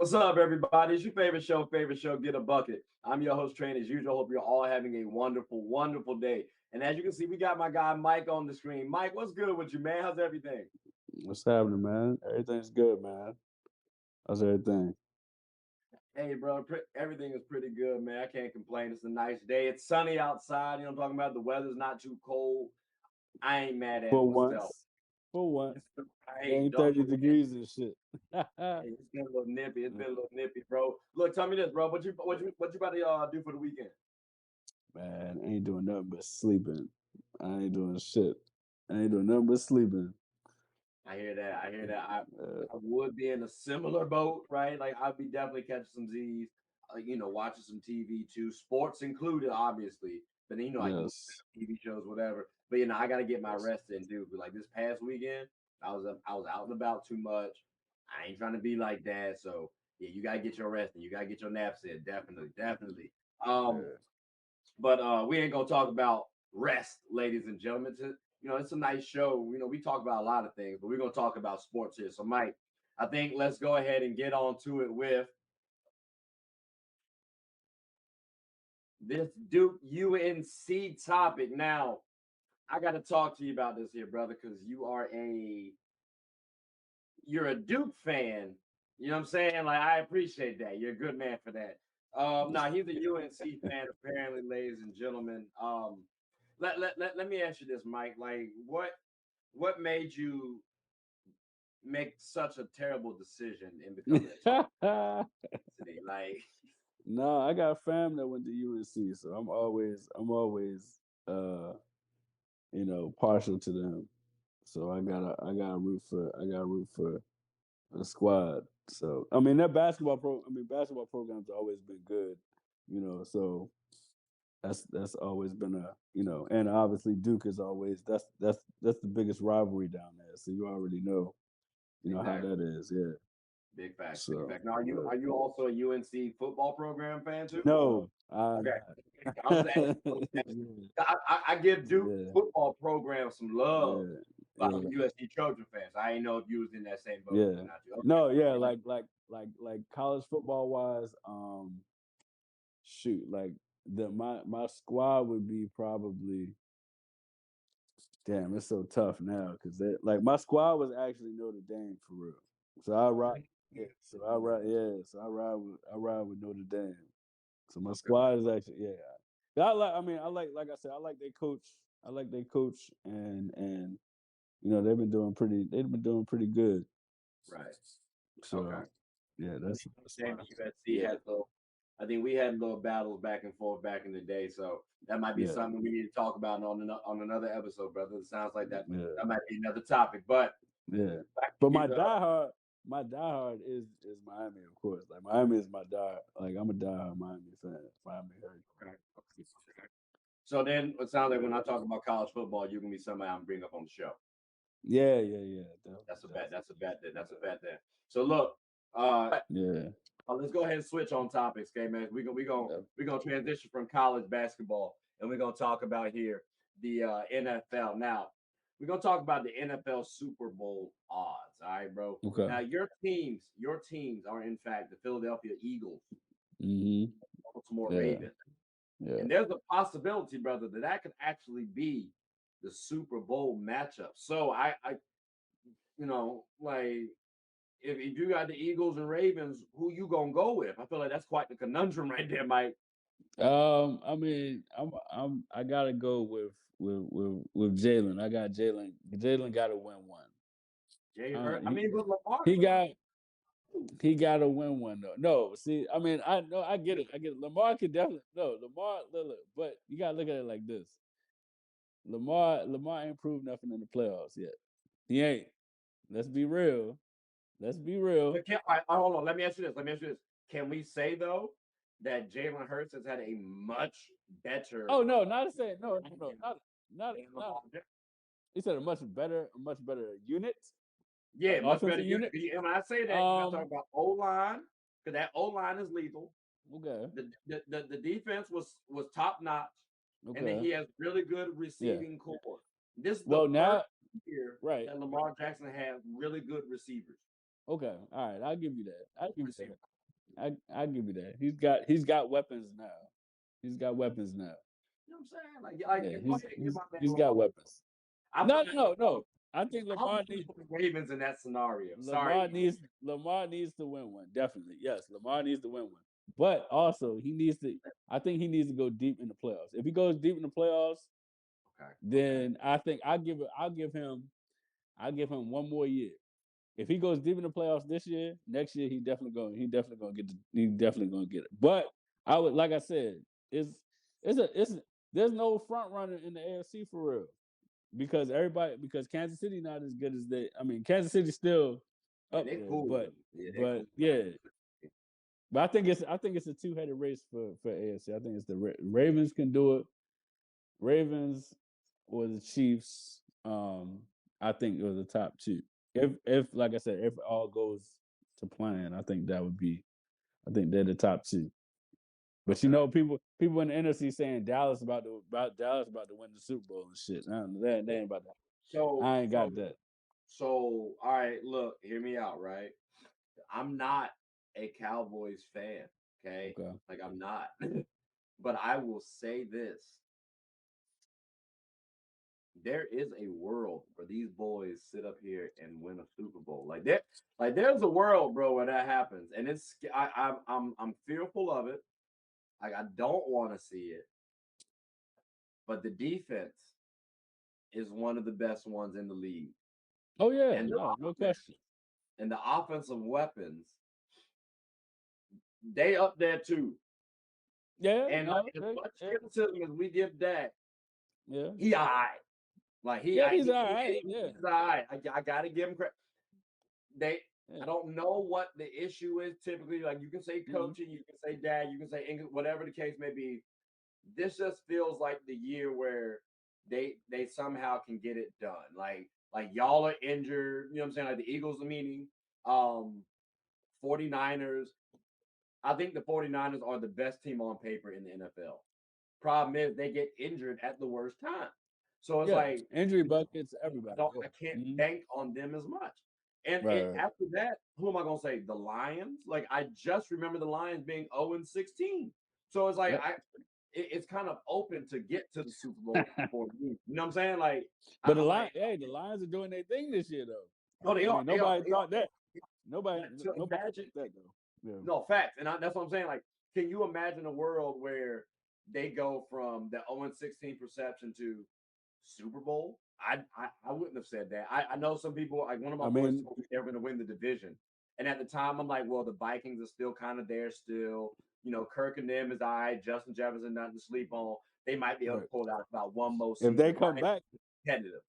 What's up, everybody? It's your favorite show, Get a Bucket. I'm your host, Train, as usual. Hope you're all having a wonderful, wonderful day. And as you can see, we got my guy Mike on the screen. Mike, what's good with you, man? How's everything? What's happening, man? Everything's good, man. How's everything? Hey, bro, everything is pretty good, man. I can't complain. It's a nice day. It's sunny outside. You know what I'm talking about? The weather's not too cold. I ain't mad at For myself. once. For once. It Hey, ain't don't 30 forget. degrees and shit. Hey, it's been a little nippy. It's been a little nippy, bro. Look, tell me this, bro. What you about to do for the weekend? Man, I ain't doing nothing but sleeping. I ain't doing shit. I ain't doing nothing but sleeping. I hear that. I hear that. Uh, I would be in a similar boat, right? Like I'd be definitely catching some Z's, watching some TV too, sports included, obviously. But then like yes. TV shows, whatever. But I got to get my rest in, dude. But like this past weekend, I was out and about too much. I ain't trying to be like that. So yeah, you gotta get your rest and you gotta get your naps in. Definitely, definitely. Um, Yeah. but we ain't gonna talk about rest, ladies and gentlemen. It's a nice show. We talk about a lot of things, but we're gonna talk about sports here. So, Mike, I think let's go ahead and get on to it with this Duke UNC topic. Now, I got to talk to you about this here, brother, because you're a Duke fan. You know what I'm saying? Like, I appreciate that. You're a good man for that. Now he's a UNC fan, apparently, ladies and gentlemen. Let me ask you this, Mike. Like, what made you make such a terrible decision in becoming a Tar today? Like, No, I got fam that went to UNC, so I'm always uh, partial to them. So I gotta root for a squad. So I mean that basketball program's always been good, so that's always been and obviously Duke is always that's the biggest rivalry down there. So you already know, how exactly. that is, yeah. Big facts, big So facts. Now, are you also a UNC football program fan too? no, I'm Okay, not. I was asking. I give Duke yeah, football program some love. yeah, But I'm yeah, a USC Trojan fan, so I didn't know if you was in that same boat or yeah. not. No, yeah, Okay. like college football wise, shoot, like my squad would be probably. Damn, it's so tough now because like my squad was actually Notre Dame for real. So I ride, yeah. So I ride with Notre Dame. So my Okay. squad is actually, yeah. Like I said, I like their coach, and they've been doing pretty good. Right. Okay. So yeah, that's Dame my, and USC yeah, had little. I think we had little battles back and forth back in the day, so that might be yeah, something we need to talk about on another episode, brother. It sounds like yeah, that might be another topic. But yeah. back But to the my diehard is Miami, of course. Like Miami is my die. Like I'm a diehard Miami fan. Miami Hurricane. okay. Okay. So then it sounds like when I talk about college football, you're gonna be somebody I'm bring up on the show. Yeah, yeah, yeah. That's a bet. Definitely. That's a bet. That's a bet. There. So look, uh, Yeah. let's go ahead and switch on topics, okay, man. Yep. We gonna transition from college basketball, and we're gonna talk about here the NFL. Now, we're gonna talk about the NFL Super Bowl odds. All right, bro. Okay. Now, your teams are in fact the Philadelphia Eagles, Hmm. Baltimore Yeah. Ravens, Yeah. and there's a possibility, brother, that could actually be the Super Bowl matchup. So I like if you got the Eagles and Ravens, who you gonna go with? I feel like that's quite the conundrum right there, Mike. I mean, I gotta go with Jalen. I got Jalen. Jalen got to win one. Jalen Hurts. I mean, He but Lamar he could got too. he got to win one though. No, see, I mean, I know, I get it. I get it. Lamar could definitely no Lamar. Look, but you gotta look at it like this. Lamar ain't proved nothing in the playoffs yet. He ain't. Let's be real. Let's be real. But hold on. Let me ask you this. Let me ask you this. Can we say though that Jalen Hurts has had a much better Oh no, not to say no, no, no, than not. Lamar? He said a much better unit, Yeah, like much better offensive unit. unit. And when I say that, you got to talk Um, about O line because that O line is lethal. okay, The defense was top notch, and then okay, he has really good yeah. receiving core. This is the Well, first now, year right, that Lamar Jackson has really good receivers. okay, all right. I'll give you that. I'll give you Receiver. that. I give you that. He's got weapons now. He's got weapons now. You know what I'm saying? Like Yeah, give my man he's Lamar. got weapons. I No, feel no, no. I think I Lamar would needs put the Ravens in that scenario. Lamar Sorry. needs to win one. Definitely. Yes, Lamar needs to win one. But also he needs to I think he needs to go deep in the playoffs. If he goes deep in the playoffs, Okay. then I think I'll give him one more year. If he goes deep in the playoffs this year, next year he definitely gonna get it. But I would like I said, it's there's no front runner in the AFC for real. Because Kansas City not as good as they. I mean, Kansas City's still Yeah, up they there, cool with them. Yeah, they cool. yeah. But I think it's a two-headed race for AFC. I think it's the Ravens can do it. Ravens or the Chiefs. I think are the top two. If like I said, if all goes to plan, I think I think they're the top two. But you know, people in the NFC saying Dallas about to win the Super Bowl and shit. They ain't about that. So I ain't got that. So all right, look, hear me out, right? I'm not a Cowboys fan, okay? Like I'm not. But I will say this. There is a world where these boys sit up here and win a Super Bowl. There's a world, bro, where that happens. And I'm fearful of it. Like I don't want to see it. But the defense is one of the best ones in the league. Oh yeah, And no question. And the offensive weapons, they up there too. Yeah, And no, as much criticism as we give Dak, yeah, he all right. Like he's all right. Yeah, he's all right. I gotta give him credit. I don't know what the issue is typically. Like you can say coaching, you can say dad, you can say English, whatever the case may be. This just feels like the year where they somehow can get it done. Like y'all are injured, you know what I'm saying? Like the Eagles are meaning 49ers. I think the 49ers are the best team on paper in the NFL. Problem is they get injured at the worst time. So it's like injury buckets, everybody. I can't bank on them as much. And right. after that, who am I gonna say? The Lions? Like I just remember the Lions being 0-16. So it's like it's kind of open to get to the Super Bowl for me. You know what I'm saying? Like, but the Lions are doing their thing this year though. No, they are. Nobody thought that. Nobody imagine that though. Yeah. No facts, and that's what I'm saying. Like, can you imagine a world where they go from the 0-16 perception to Super Bowl? I wouldn't have said that. I know some people, like one of my boys told me they're going to win the division, and at the time I'm like, well, the Vikings are still kind of there still. You know, Kirk and them is all right. Justin Jefferson, nothing to sleep on. They might be able to pull out about one more season. If they come back, competitive.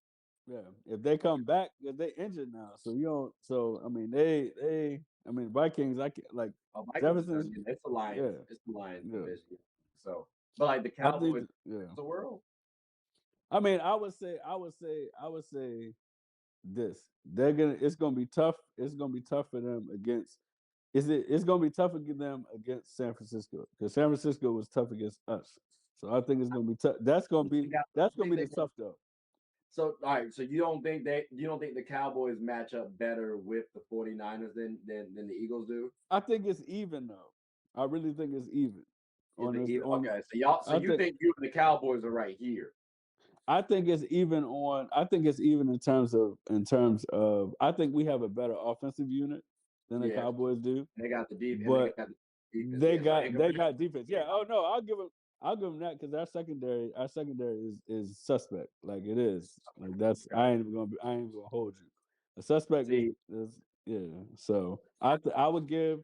Yeah, if they come back, they injured now. So you don't. So I mean, I mean, Vikings. I can, like Jefferson. It's the Lions. Yeah. It's the Lions division. So, but like the Cowboys, the world. I mean, I would say this. It's gonna be tough. It's gonna be tough for them against. It's gonna be tough for them against San Francisco because San Francisco was tough against us. So I think it's gonna be tough. That's gonna be the tough though. So all right, so you don't think the Cowboys match up better with the 49ers than the Eagles do? I think it's even though. I really think it's even. Okay, so you think you and the Cowboys are right here. I think it's even in terms of I think we have a better offensive unit than the Cowboys do. They got the defense. But they got defense. Yeah. Oh no, I'll give them that because our secondary is suspect. Like it is. Like that's I ain't even gonna hold you. The suspect is yeah. So I would give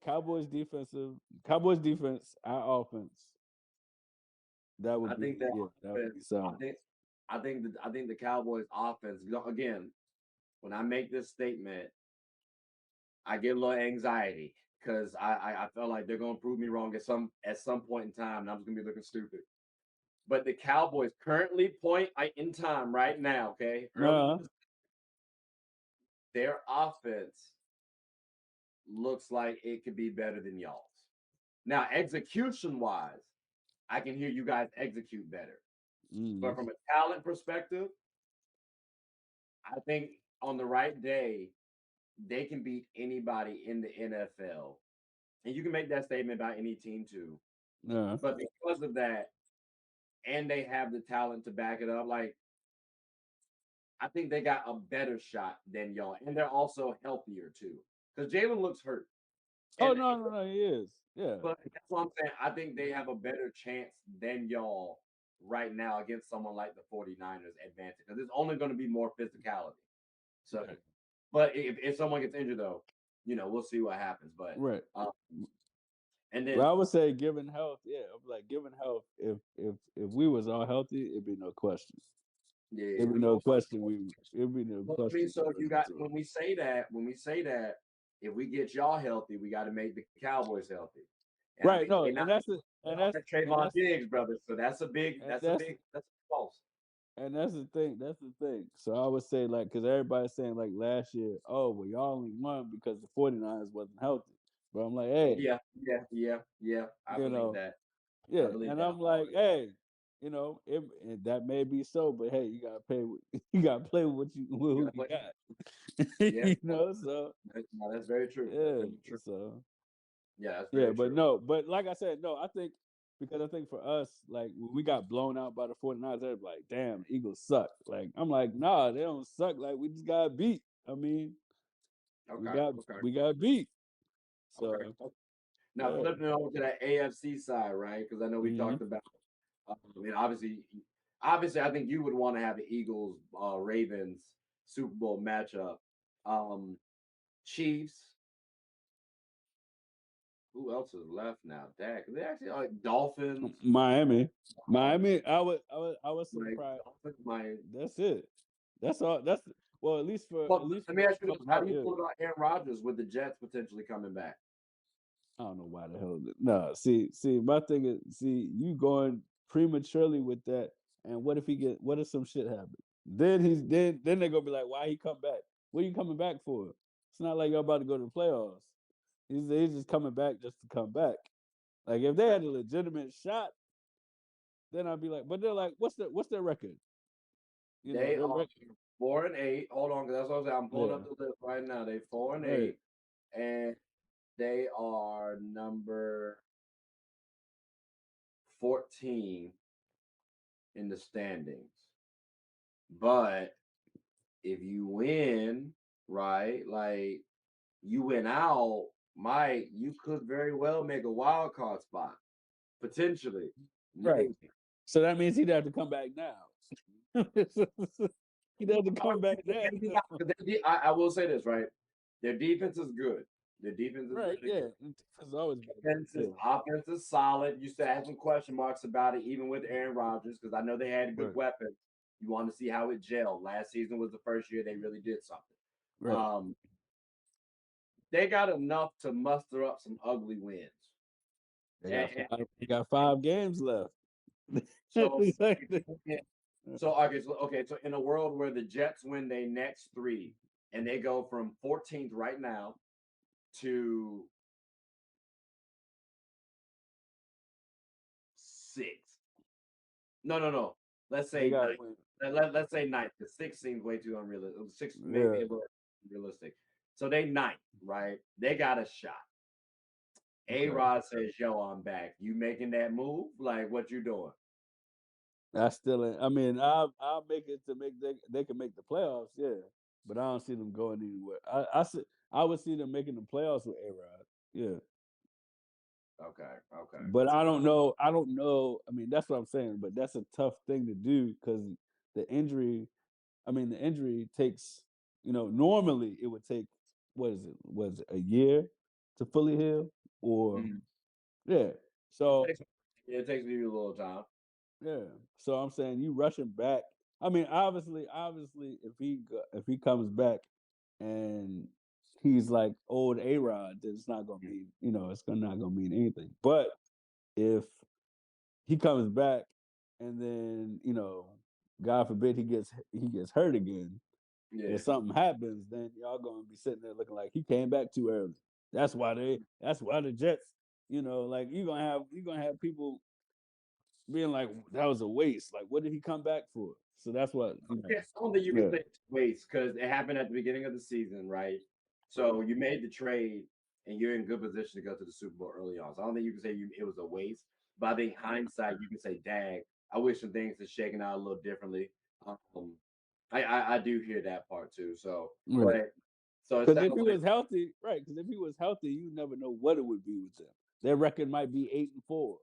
Cowboys defense, our offense. That would be so. I think the Cowboys offense, again, when I make this statement, I get a little anxiety because I feel like they're gonna prove me wrong at some point in time, and I'm just gonna be looking stupid. But the Cowboys currently in time right now, okay, their offense looks like it could be better than y'all's. Now, execution wise, I can hear you guys execute better. But from a talent perspective, I think on the right day, they can beat anybody in the NFL and you can make that statement about any team too. Yeah. But because of that, and they have the talent to back it up, like I think they got a better shot than y'all, and they're also healthier too. Because Jalen looks hurt, Oh and no, he is. Yeah. but that's what I'm saying. I think they have a better chance than y'all right now against someone like the 49ers advantage because it's only going to be more physicality. So, Right. but if someone gets injured though, we'll see what happens. But Right. and then But I would say, given health, yeah, I'm like given health, if we was all healthy, it'd be no question. yeah, It'd be no question. It'd be no well, I mean, question. so you got when we say that, if we get y'all healthy, we got to make the Cowboys healthy. And I Right. mean, No, they're not Trayvon Diggs, brother. So that's a big, and that's a big, that's false. that's the thing. That's the thing. So I would say, like, because everybody's saying, like, last year, oh, well, y'all only won because the 49ers wasn't healthy. But I'm like, hey, Yeah. I you believe know, that. I yeah. believe And that. I'm like, hey, that may be so, but hey, you gotta pay. You gotta play with You who gotta you play. got. Yeah, So no, that's very true. That's yeah. very true. So Yeah, that's yeah, very but true. no, but like I said, no, I think because I think for us, like when we got blown out by the 49ers, they're like, damn, the Eagles suck. Like, I'm like, nah, they don't suck. Like, we just got beat. I mean, Okay, okay, we got beat. okay. So Now yeah. flipping it over to that AFC side, right? Because I know we Hmm. talked about. I mean, obviously, I think you would want to have the Eagles Ravens Super Bowl matchup. Um, Chiefs. Who else is left now? Dak. They actually like Dolphins. Miami. I would Like surprise. Dolphins might. That's it. That's all. That's well, Well, at least let for me a ask you this: couple how more do you years. feel about Aaron Rodgers with the Jets potentially coming back? I don't know why the hell. No, see, my thing is, you going prematurely with that, and what if what if some shit happens? Then they're gonna be like, why he come back? What are you coming back for? It's not like you're about to go to the playoffs. He's just coming back just to come back. Like if they had a legitimate shot, then I'd be like, but they're like, what's their record? They Their are record. 4-8. Hold on, because that's what I'm saying. I'm pulling Yeah, up the list right now. They four and right. eight, and they are number 14 in the standings. But if you win, right, like you win out, you could very well make a wild card spot potentially, Right. maybe. So that means he'd have to come back now. He'd have to come back now. Maybe not, 'cause I will say this, right? Their defense is good. Their defense is Right, really yeah. good. It's always been Offense good. is, Yeah. offense is solid. You still have some question marks about it, even with Aaron Rodgers, because I know they had good Right, weapons. You want to see how it gelled. Last season was the first year they really did something. right. Um, they got enough to muster up some ugly wins. They got 5 games left. So, It's like okay. So in a world where the Jets win their next three and they go from 14th right now to sixth. No. Let's they say got to ninth. win. Let's say ninth. The six seems way too unrealistic. Six maybe Yeah. a little realistic. So they ninth, right? They got a shot. A Okay. Rod says, "Yo, I'm back. You making that move? Like, what you doing?" I still ain't. I mean, I'll make it to make they can make the playoffs, yeah. But I don't see them going anywhere. I would see them making the playoffs with A Rod. Yeah. Okay. But I don't know. I don't know. I mean, that's what I'm saying. But that's a tough thing to do because the injury. I mean, the injury takes. Normally it would take what is it? Was it a year to fully heal? Or Mhm. yeah. It So takes it takes me a little time. yeah. So I'm saying you rushing back. I mean, obviously, if he comes back and he's like old A Rod, then it's not gonna mean it's not gonna mean anything. But if he comes back and then God forbid he gets hurt again, Yeah. if something happens, then y'all gonna be sitting there looking like he came back too early. That's why the Jets, like you're gonna have people being like that was a waste. Like what did he come back for? So that's what Yeah, I don't think you can yeah. say it's waste because it happened at the beginning of the season, right? So you made the trade and you're in good position to go to the Super Bowl early on. So I don't think you can say it was a waste. But I think hindsight, you can say, "Dag, I wish some things had shaken out a little differently." Um, I do hear that part too. So, Right. but so it Because sounds if he like was healthy, right? Because if he was healthy, you never know what it would be with them. Their record might be 8-4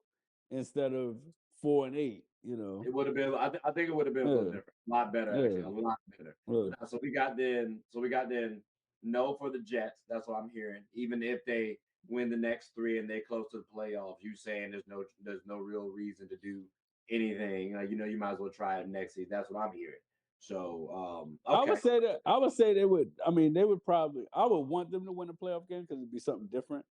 instead of 4-8. You know. it would have been. I think it would have been a little Yeah. different, a lot better actually, Yeah. a lot better. Right. Now, so we got then. So we got then. No for the Jets. That's what I'm hearing. Even if they win the next three and they close to the playoffs, you saying there's no real reason to do anything. Like you might as well try it next season. That's what I'm hearing. So I okay, would say that. I would say they would. I mean, they would probably. I would want them to win a playoff game because it'd be something different.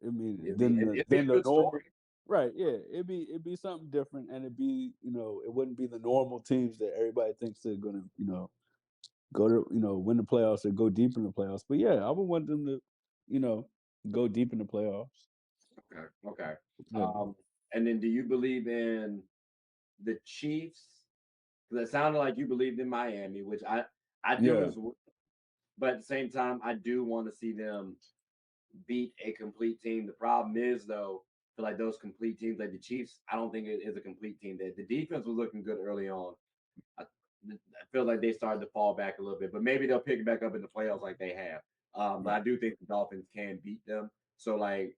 I mean, it'd be a than the good norm. story. Right? Yeah. It'd be something different, and it'd be it wouldn't be the normal teams that everybody thinks they're gonna go to win the playoffs or go deep in the playoffs. But yeah, I would want them to you know go deep in the playoffs. Okay, okay. Yeah. And then do you believe in the Chiefs? Because it sounded like you believed in Miami, which I do Yeah. as well. But at the same time, I do want to see them beat a complete team. The problem is though, for like those complete teams like the Chiefs, I don't think it is a complete team. The defense was looking good early on. I feel like they started to fall back a little bit, but maybe they'll pick it back up in the playoffs like they have. But I do think the Dolphins can beat them. So like,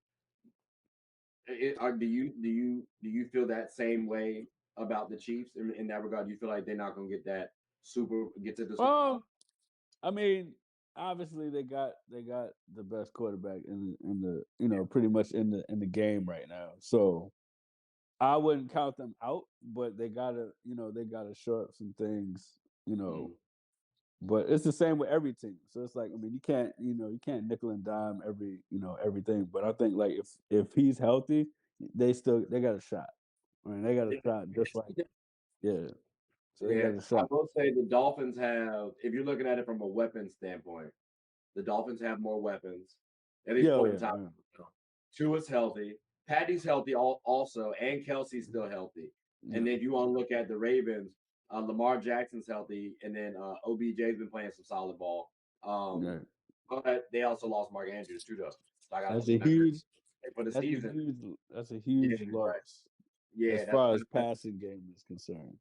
do you feel that same way about the Chiefs in that regard? Do you feel like they're not going to get to the Super? Well, I mean, obviously they got the best quarterback in the pretty much in the game right now. So I wouldn't count them out, but they gotta show up some things, you know. Mm. But it's the same with every team. So it's like, I mean, you can't nickel and dime everything. But I think like if he's healthy, they got a shot. I mean, they got a shot just like yeah. So they Yeah, got a I shot. will say the Dolphins have, if you're looking at it from a weapon standpoint, the Dolphins have more weapons at this Yeah, oh, point in yeah, time. oh, Tua's healthy, Patty's healthy also, and Kelsey's still healthy. yeah. And then if you want to look at the Ravens, Lamar Jackson's healthy, and then OBJ's been playing some solid ball. Um, Yeah. but they also lost Mark Andrews too, though. So I got to That's look a at that huge for the that's a season. huge that's a Yeah, huge right. loss as Yeah, far as passing game is concerned.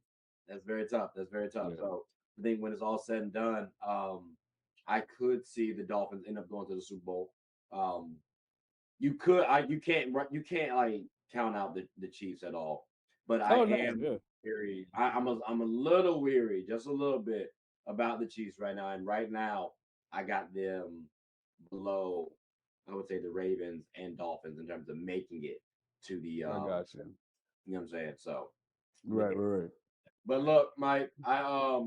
that's very tough. That's very tough. Yeah. So I think when it's all said and done, I could see the Dolphins end up going to the Super Bowl. Um, you can't like count out the Chiefs at all. But I Oh no, am yeah. weary. I'm a little weary, just a little bit about the Chiefs right now. And right now, I got them below. I would say the Ravens and Dolphins in terms of making it to the I got you. you know what I'm saying? So yeah. Right, right, But look, Mike, I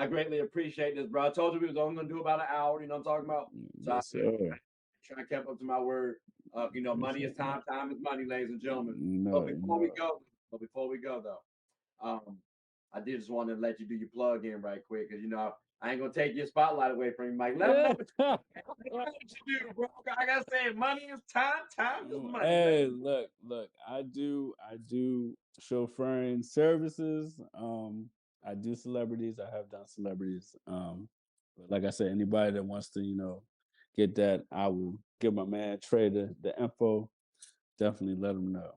greatly appreciate this, bro. I told you we was only gonna do about an hour. You know what I'm talking about? right. So I Yes, sir. try to keep up to my word. Money is Appreciate that. time, time is money, ladies and gentlemen. No, But before we no. go, though, I did just want to let you do your plug in right quick because I ain't gonna take your spotlight away from you, Mike. Let them know what you do, bro. I gotta say, money is time, time is money, Hey, ladies. look, I do chauffeuring services. I do celebrities. I have done celebrities. But like I said, anybody that wants to, get that, I will give my man Trey the info. Definitely let him know.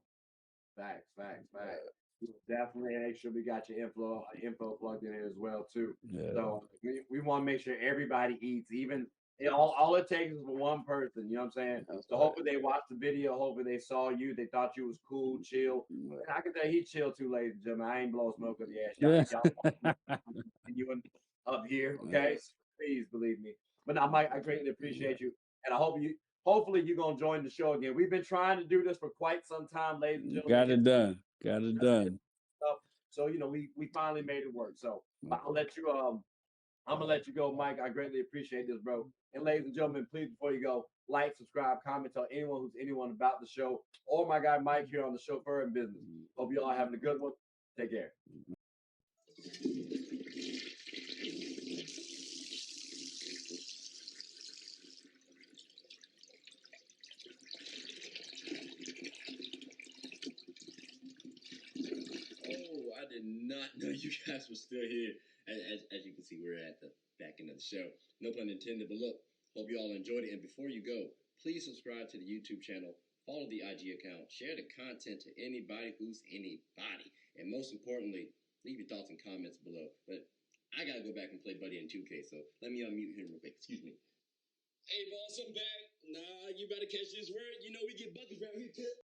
Facts, facts, facts. We will definitely make sure we got your info plugged in here as well too. Yeah, So we want to make sure everybody eats. Even all it takes is for one person. You know what I'm saying? that's So hopefully they watched the video. Hopefully they saw you. They thought you was cool, chill. right. And I can tell he chill too, ladies and gentlemen. I ain't blowing smoke up your ass. Yeah. Y'all continuing up here, okay? So please believe me. But now, Mike, I greatly appreciate you, and hopefully you're gonna join the show again. We've been trying to do this for quite some time, ladies and gentlemen. Got it done. Got it done. So we finally made it work. So I'm gonna let you go, Mike. I greatly appreciate this, bro. And ladies and gentlemen, please before you go, like, subscribe, comment, tell anyone about the show, or my guy Mike here on the Chauffeur in Business. Hope you all having a good one. Take care. Oh, I did not know you guys were still here. As you can see, we're at the back end of the show. No pun intended, but look, hope you all enjoyed it. And before you go, Please subscribe to the YouTube channel, follow the IG account, share the content to anybody who's anybody. And most importantly, leave your thoughts and comments below. But I gotta go back and play Buddy in 2K, so let me unmute him real quick. Excuse me. Hey, boss, I'm back. Nah, you better catch this word. You know we get buckets around here, too.